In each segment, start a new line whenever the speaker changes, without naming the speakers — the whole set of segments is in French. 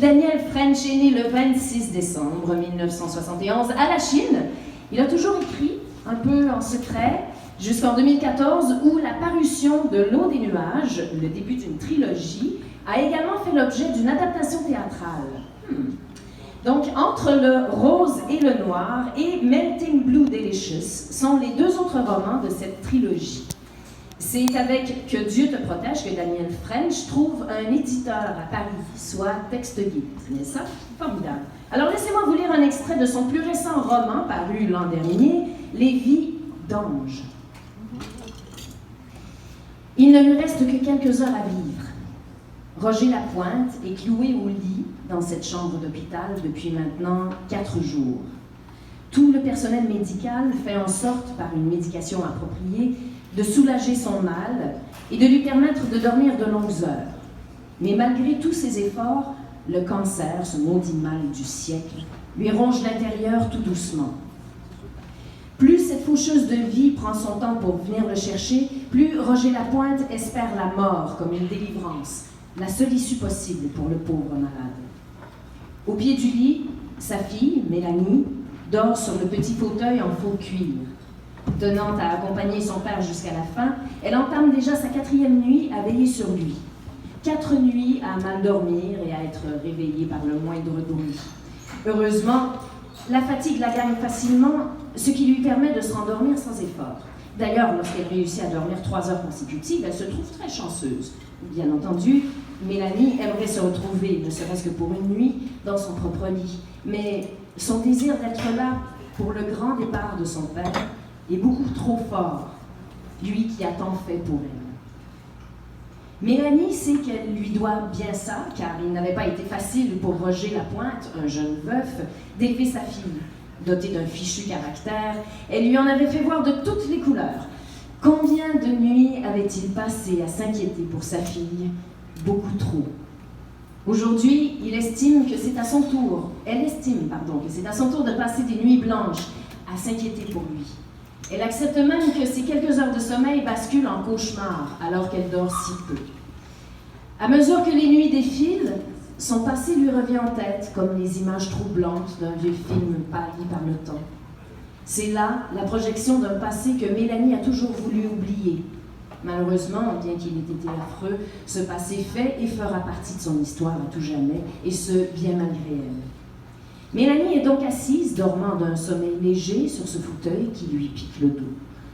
Daniel French est né le 26 décembre 1971 à la Chine. Il a toujours écrit, un peu en secret, jusqu'en 2014, où la parution de L'eau des nuages, le début d'une trilogie, a également fait l'objet d'une adaptation théâtrale. Donc, entre le rose et le noir et Melting Blue Delicious sont les deux autres romans de cette trilogie. C'est avec Que Dieu te protège que Daniel French trouve un éditeur à Paris, soit Texte Guide. N'est-ce pas? Formidable. Alors laissez-moi vous lire un extrait de son plus récent roman, paru l'an dernier, Les vies d'anges. Il ne lui reste que quelques heures à vivre. Roger Lapointe est cloué au lit dans cette chambre d'hôpital depuis maintenant 4 jours. Tout le personnel médical fait en sorte, par une médication appropriée, de soulager son mal et de lui permettre de dormir de longues heures. Mais malgré tous ses efforts, le cancer, ce maudit mal du siècle, lui ronge l'intérieur tout doucement. Plus cette faucheuse de vie prend son temps pour venir le chercher, plus Roger Lapointe espère la mort comme une délivrance, la seule issue possible pour le pauvre malade. Au pied du lit, sa fille, Mélanie, dort sur le petit fauteuil en faux cuir. Tenant à accompagner son père jusqu'à la fin, elle entame déjà sa 4e nuit à veiller sur lui. 4 nuits à mal dormir et à être réveillée par le moindre bruit. Heureusement, la fatigue la gagne facilement, ce qui lui permet de se rendormir sans effort. D'ailleurs, lorsqu'elle réussit à dormir 3 heures consécutives, elle se trouve très chanceuse. Bien entendu, Mélanie aimerait se retrouver, ne serait-ce que pour une nuit, dans son propre lit. Mais son désir d'être là pour le grand départ de son père est beaucoup trop fort, lui qui a tant fait pour elle. Mélanie sait qu'elle lui doit bien ça, car il n'avait pas été facile pour Roger Lapointe, un jeune veuf, d'élever sa fille. Dotée d'un fichu caractère, elle lui en avait fait voir de toutes les couleurs. Combien de nuits avait-il passé à s'inquiéter pour sa fille? Beaucoup trop. Aujourd'hui, elle estime que c'est à son tour de passer des nuits blanches à s'inquiéter pour lui. Elle accepte même que ces quelques heures de sommeil basculent en cauchemar alors qu'elle dort si peu. À mesure que les nuits défilent, son passé lui revient en tête comme les images troublantes d'un vieux film pâli par le temps. C'est là la projection d'un passé que Mélanie a toujours voulu oublier. Malheureusement, bien qu'il ait été affreux, ce passé fait et fera partie de son histoire à tout jamais, et ce, bien malgré elle. Mélanie est donc assise, dormant d'un sommeil léger sur ce fauteuil qui lui pique le dos.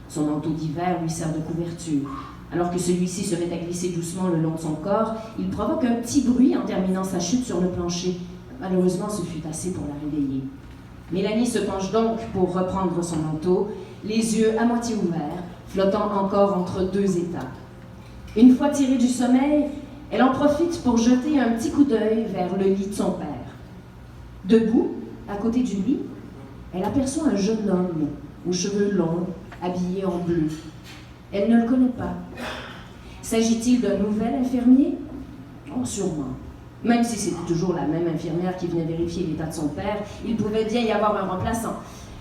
Son manteau d'hiver lui sert de couverture. Alors que celui-ci se met à glisser doucement le long de son corps, il provoque un petit bruit en terminant sa chute sur le plancher. Malheureusement, ce fut assez pour la réveiller. Mélanie se penche donc pour reprendre son manteau, les yeux à moitié ouverts, flottant encore entre 2 états. Une fois tirée du sommeil, elle en profite pour jeter un petit coup d'œil vers le lit de son père. Debout, à côté du lit, elle aperçoit un jeune homme aux cheveux longs, habillé en bleu. Elle ne le connaît pas. S'agit-il d'un nouvel infirmier? Oh, sûrement. Même si c'était toujours la même infirmière qui venait vérifier l'état de son père, il pouvait bien y avoir un remplaçant.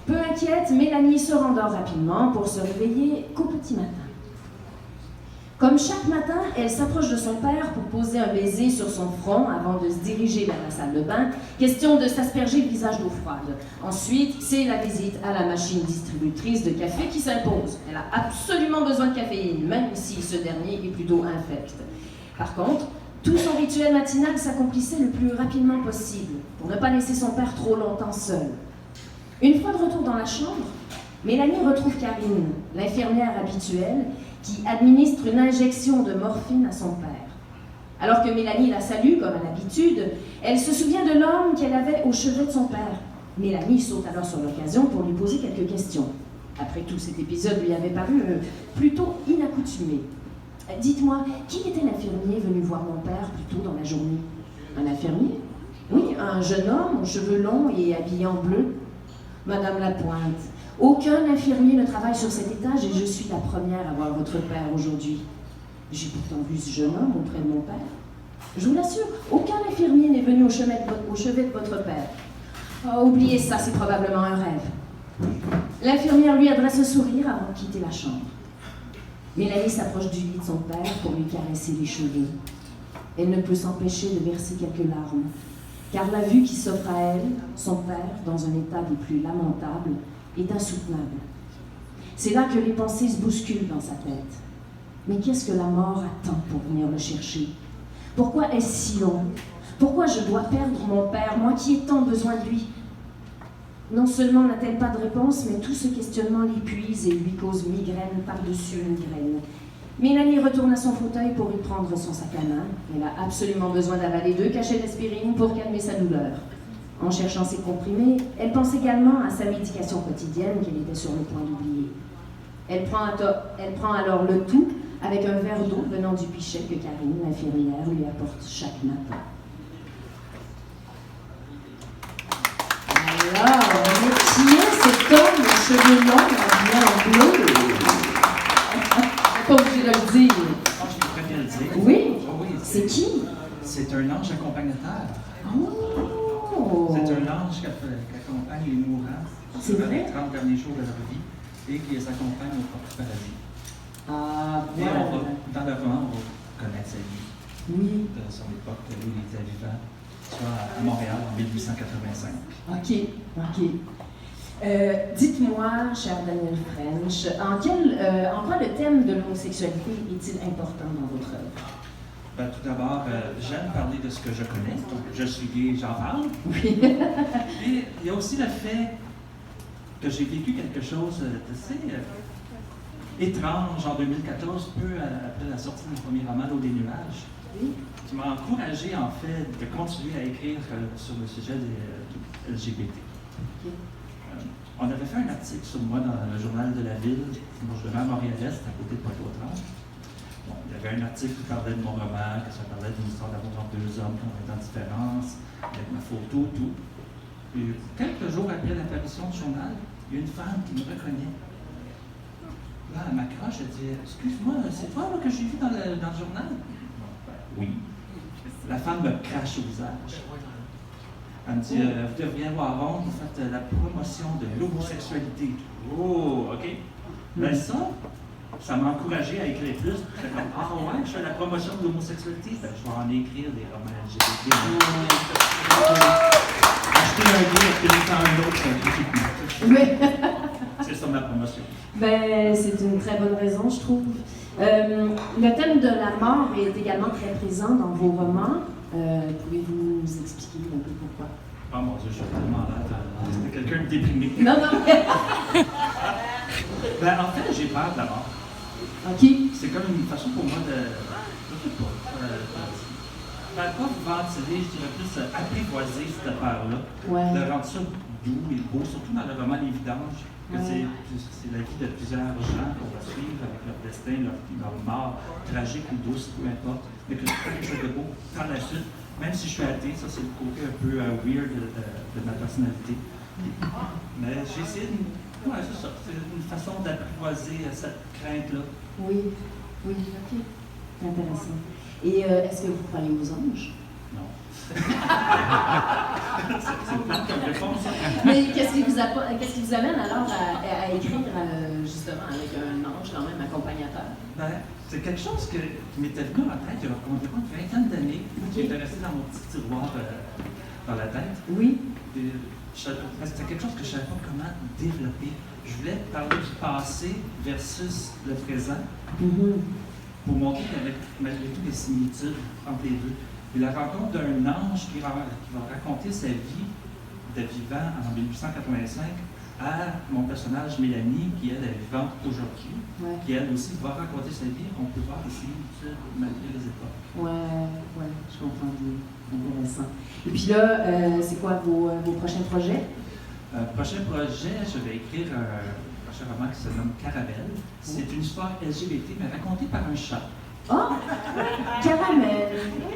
Peu inquiète, Mélanie se rendort rapidement pour se réveiller qu'au petit matin. Comme chaque matin, elle s'approche de son père pour poser un baiser sur son front avant de se diriger vers la salle de bain, question de s'asperger le visage d'eau froide. Ensuite, c'est la visite à la machine distributrice de café qui s'impose. Elle a absolument besoin de caféine, même si ce dernier est plutôt infect. Par contre, tout son rituel matinal s'accomplissait le plus rapidement possible, pour ne pas laisser son père trop longtemps seul. Une fois de retour dans la chambre, Mélanie retrouve Karine, l'infirmière habituelle, qui administre une injection de morphine à son père. Alors que Mélanie la salue, comme à l'habitude, elle se souvient de l'homme qu'elle avait au chevet de son père. Mélanie saute alors sur l'occasion pour lui poser quelques questions. Après tout, cet épisode lui avait paru plutôt inaccoutumé. Dites-moi, qui était l'infirmier venu voir mon père plus tôt dans la journée? Un infirmier? Oui, un jeune homme aux cheveux longs et habillé en bleu. Madame Lapointe, aucun infirmier ne travaille sur cet étage et je suis la première à voir votre père aujourd'hui. J'ai pourtant vu ce jeune homme auprès de mon père. Je vous l'assure, aucun infirmier n'est venu au chevet de votre père. Oh, oubliez ça, c'est probablement un rêve. L'infirmière lui adresse un sourire avant de quitter la chambre. Mélanie s'approche du lit de son père pour lui caresser les cheveux. Elle ne peut s'empêcher de verser quelques larmes. car la vue qui s'offre à elle, son père, dans un état des plus lamentables, est insoutenable. C'est là que les pensées se bousculent dans sa tête. Mais qu'est-ce que la mort attend pour venir le chercher? Pourquoi est-ce si long? Pourquoi je dois perdre mon père, moi qui ai tant besoin de lui? Non seulement n'a-t-elle pas de réponse, mais tout ce questionnement l'épuise et lui cause migraine par-dessus migraine. Mélanie retourne à son fauteuil pour y prendre son sac à main. Elle a absolument besoin d'avaler 2 cachets d'aspirine pour calmer sa douleur. En cherchant ses comprimés, elle pense également à sa médication quotidienne qu'elle était sur le point d'oublier. Elle prend alors le tout avec un verre d'eau venant du pichet que Karine, l'infirmière, lui apporte chaque matin. Alors, mais qui est cet homme aux cheveux longs habillé en bleu? Pas obligé de le dire.
Oh, je pourrais bien le dire.
Oui?
Oh, oui.
C'est qui?
C'est un ange accompagnateur.
Oh!
C'est un ange qui accompagne les mourants
C'est
durant
vrai?
les 30 derniers jours de leur vie et qui les accompagne au propre paradis.
Ah,
Et
voilà.
dans le roman, on va connaître sa vie
Oui.
de son époque où il était vivant, soit à Montréal en 1885.
OK, OK. Dites-moi, cher Daniel French, en quoi le thème de l'homosexualité est-il important dans votre œuvre?
Ben, tout d'abord, j'aime parler de ce que je connais. Donc, je suis gay, j'en parle.
Oui.
Et il y a aussi le fait que j'ai vécu quelque chose d'assez étrange en 2014, peu après la sortie de mon premier roman, L'eau des nuages,
Oui.
qui m'a encouragé en fait de continuer à écrire sur le sujet des LGBT.
OK.
On avait fait un article sur moi dans le journal de la ville, moi je demeure à Montréal-Est, à côté de Pointe-aux-Trembles. Bon, il y avait un article qui parlait de mon roman, que ça parlait d'une histoire d'amour entre 2 hommes qui ont 20 ans de différence, avec ma photo, tout. Et quelques jours après l'apparition du journal, il y a une femme qui me reconnaît. Là, elle m'accroche, elle dit « Excuse-moi, c'est toi là, que j'ai vu dans le journal? » Oui. La femme me crache au visage. Elle me dit vous devriez avoir honte, vous faites la promotion de l'homosexualité. Oh, OK. Mais ça m'a encouragé à écrire plus. J'étais comme ah ouais, je fais la promotion de l'homosexualité, ben, je vais en écrire des romans LGBT. Acheter un livre, acheter un autre, gratuitement.
Oui.
C'est ça ma promotion.
Ben, c'est une très bonne raison, je trouve. Le thème de la mort est également très présent dans vos romans. Pouvez-vous nous expliquer un peu pourquoi?
Oh mon Dieu, je suis tellement là. C'était quelqu'un de déprimé.
Non, non.
Ben, en fait, j'ai peur de la mort.
OK.
C'est comme une façon pour moi de. Je sais pas. Pas ventiler, je dirais plus apprivoiser cette peur-là.
Ouais.
De rendre ça doux et beau, surtout dans le roman Les Vidanges, que
Ouais.
c'est la vie de plusieurs gens qu'on va suivre avec leur destin, leur mort, tragique ou douce, peu importe, mais que c'est quelque chose de beau par la suite. Même si je suis athée, ça c'est le côté un peu weird de ma personnalité. Mais j'ai essayé de. Ouais, c'est ça. C'est une façon d'apprivoiser cette crainte-là.
Oui, oui, OK. Intéressant. Et est-ce que vous croyez aux anges?
Non. C'est plate comme réponse.
Mais qu'est-ce qui vous amène alors à écrire justement avec un ange quand même accompagnateur?
Ben, c'est quelque chose qui m'était venu en tête il y a environ une vingtaine d'années, qui était resté dans mon petit tiroir dans la tête.
Oui.
C'était quelque chose que je ne savais pas comment développer. Je voulais parler du passé versus le présent pour montrer qu'il y avait malgré tout des similitudes entre les deux. Et la rencontre d'un ange qui va raconter sa vie de vivant en 1885 à mon personnage Mélanie, qui elle est vivante aujourd'hui, qui elle aussi va raconter sa vie. On peut voir des similitudes malgré les époques.
Ouais, je comprends bien. Intéressant. Et puis là, c'est quoi vos prochains projets?
Prochain projet, je vais écrire un prochain roman qui se nomme Caramel. C'est une histoire LGBT, mais racontée par un chat.
Oh! Caramel!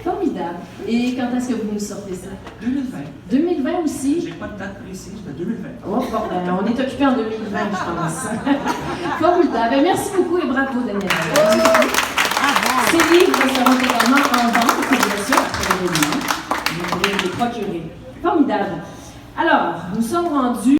Formidable! Et quand est-ce que vous nous sortez ça?
2020.
2020 aussi?
J'ai pas de date précise, mais 2020.
Oh, bon, ben, on est occupé en 2020, je pense. Formidable! Ben, merci beaucoup et bravo, Daniel. Ces livres seront également en vente, bien sûr, après l'événement. Vous pourrez les procurer. Formidable! Alors, nous sommes rendus